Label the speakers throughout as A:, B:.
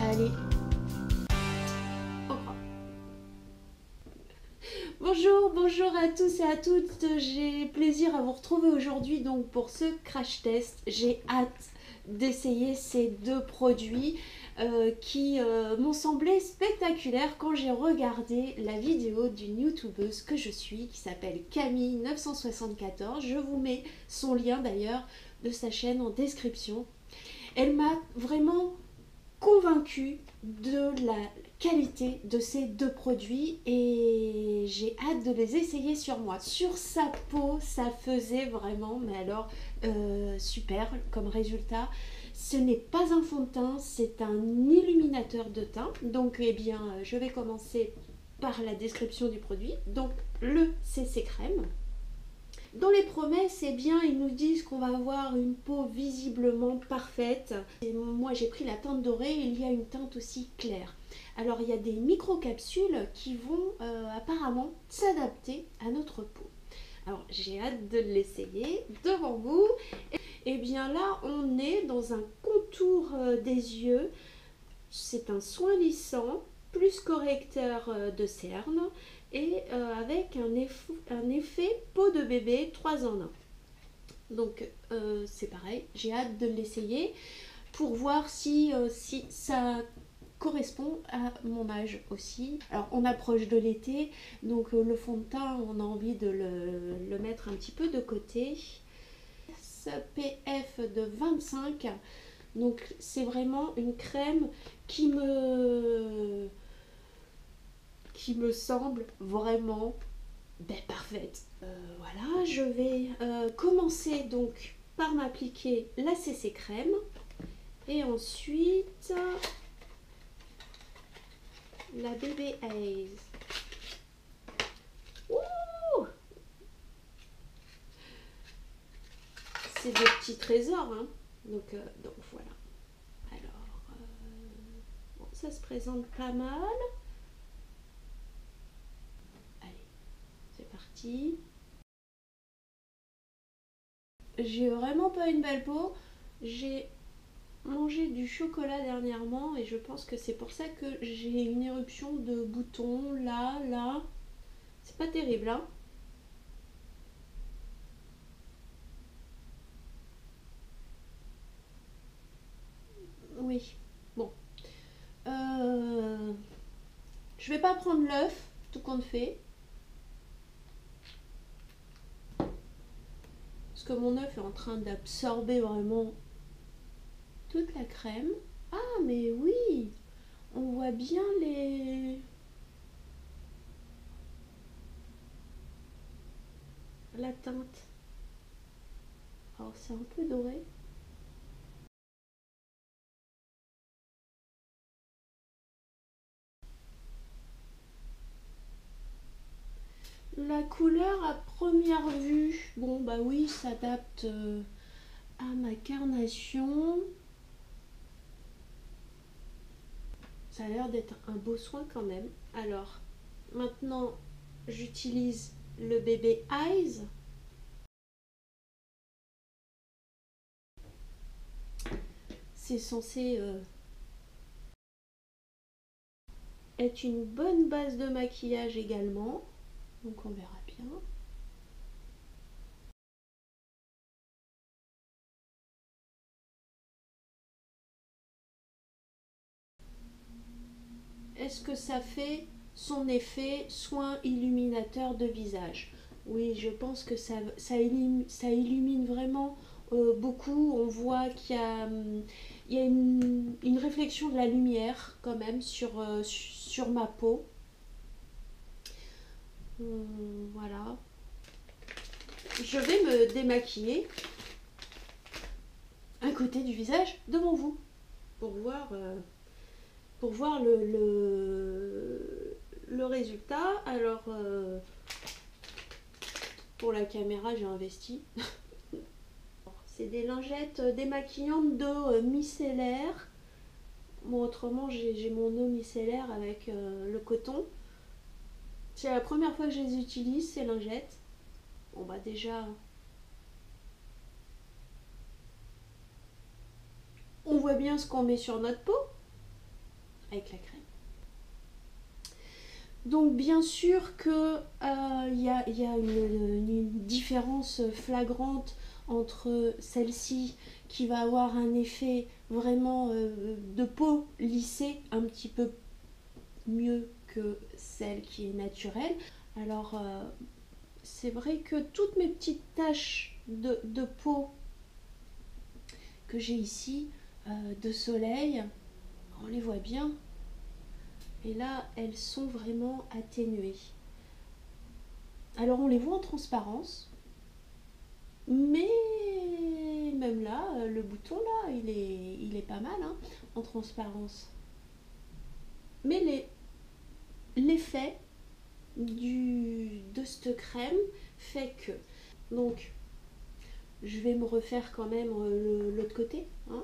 A: Allez. Au revoir. Bonjour à tous et à toutes. J'ai plaisir à vous retrouver aujourd'hui donc pour ce crash test. J'ai hâte d'essayer ces deux produits qui m'ont semblé spectaculaires quand j'ai regardé la vidéo d'une youtubeuse que je suis qui s'appelle Camille974. Je vous mets son lien d'ailleurs de sa chaîne en description. Elle m'a vraiment convaincue de la qualité de ces deux produits et j'ai hâte de les essayer sur moi. Sur sa peau, ça faisait vraiment, mais alors super comme résultat. Ce n'est pas un fond de teint, c'est un illuminateur de teint. Donc eh bien, je vais commencer par la description du produit. Donc le CC crème. Dans les promesses, eh bien, ils nous disent qu'on va avoir une peau visiblement parfaite. Et moi, j'ai pris la teinte dorée, il y a une teinte aussi claire. Alors, il y a des micro-capsules qui vont apparemment s'adapter à notre peau. Alors, j'ai hâte de l'essayer devant vous. Et bien là, on est dans un contour des yeux. C'est un soin lissant, plus correcteur de cernes et avec un effet peau de bébé 3 en 1. Donc c'est pareil, j'ai hâte de l'essayer pour voir si ça correspond à mon âge aussi. Alors on approche de l'été, donc le fond de teint, on a envie de le mettre un petit peu de côté. SPF de 25. Donc c'est vraiment une crème qui me semble vraiment parfaite. Voilà, je vais commencer donc par m'appliquer la CC crème et ensuite la Baby Eyes. Ouh, c'est des petits trésors, hein. Donc voilà. Alors, bon, ça se présente pas mal. Allez, c'est parti. J'ai vraiment pas une belle peau. J'ai mangé du chocolat dernièrement et je pense que c'est pour ça que j'ai une éruption de boutons là. C'est pas terrible, hein. Oui, bon. Je vais pas prendre l'œuf, tout compte fait. Parce que mon œuf est en train d'absorber vraiment toute la crème. Ah, mais oui, on voit bien la teinte. Alors c'est un peu doré. La couleur à première vue, bon bah oui, s'adapte à ma carnation. Ça a l'air d'être un beau soin quand même. Alors, maintenant, j'utilise le Baby Eyes. C'est censé être une bonne base de maquillage également. Donc on verra bien. Est-ce que ça fait son effet soin illuminateur de visage? Oui, je pense que ça illumine vraiment beaucoup. On voit qu'il y a une réflexion de la lumière quand même sur ma peau. Voilà. Je vais me démaquiller à côté du visage devant vous pour voir le résultat. Alors, pour la caméra, j'ai investi. C'est des lingettes démaquillantes d'eau micellaire. Bon, autrement, j'ai mon eau micellaire avec le coton. C'est la première fois que je les utilise, ces lingettes. Bon, bah déjà, on voit bien ce qu'on met sur notre peau. avec la crème. Donc bien sûr que y a une différence flagrante entre celle-ci qui va avoir un effet vraiment de peau lissée un petit peu mieux que celle qui est naturelle. Alors c'est vrai que toutes mes petites taches de peau que j'ai ici, de soleil, on les voit bien. Et là, elles sont vraiment atténuées. Alors on les voit en transparence, mais même là, le bouton là, il est pas mal hein, en transparence. Mais l'effet de cette crème fait que... Donc, je vais me refaire quand même l'autre côté. Hein.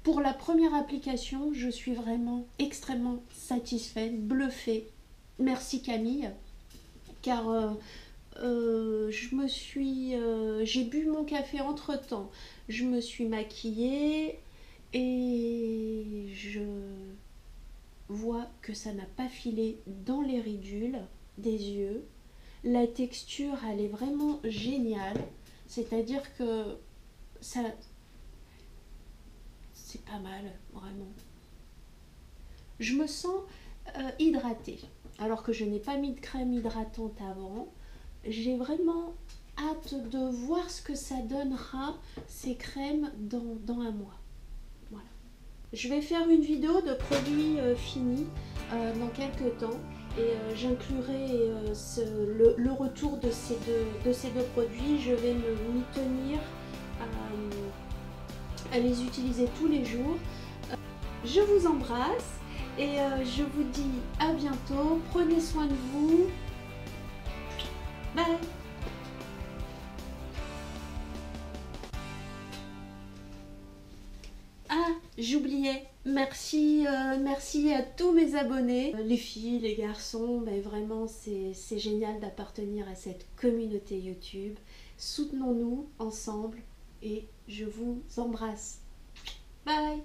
A: Pour la première application, je suis vraiment extrêmement satisfaite, bluffée. Merci Camille, car j'ai bu mon café entre temps, je me suis maquillée et je vois que ça n'a pas filé dans les ridules des yeux. La texture, elle est vraiment géniale, c'est-à-dire que ça, c'est pas mal, vraiment. Je me sens hydratée, alors que je n'ai pas mis de crème hydratante avant. J'ai vraiment hâte de voir ce que ça donnera, ces crèmes, dans un mois. Voilà. Je vais faire une vidéo de produits finis dans quelques temps et j'inclurai le retour de ces deux produits. Je vais m'y tenir à les utiliser tous les jours. Je vous embrasse et je vous dis à bientôt. Prenez soin de vous. Bye. Ah, j'oubliais. Merci, merci à tous mes abonnés. Les filles, les garçons, ben vraiment c'est génial d'appartenir à cette communauté YouTube. Soutenons-nous ensemble et je vous embrasse. Bye.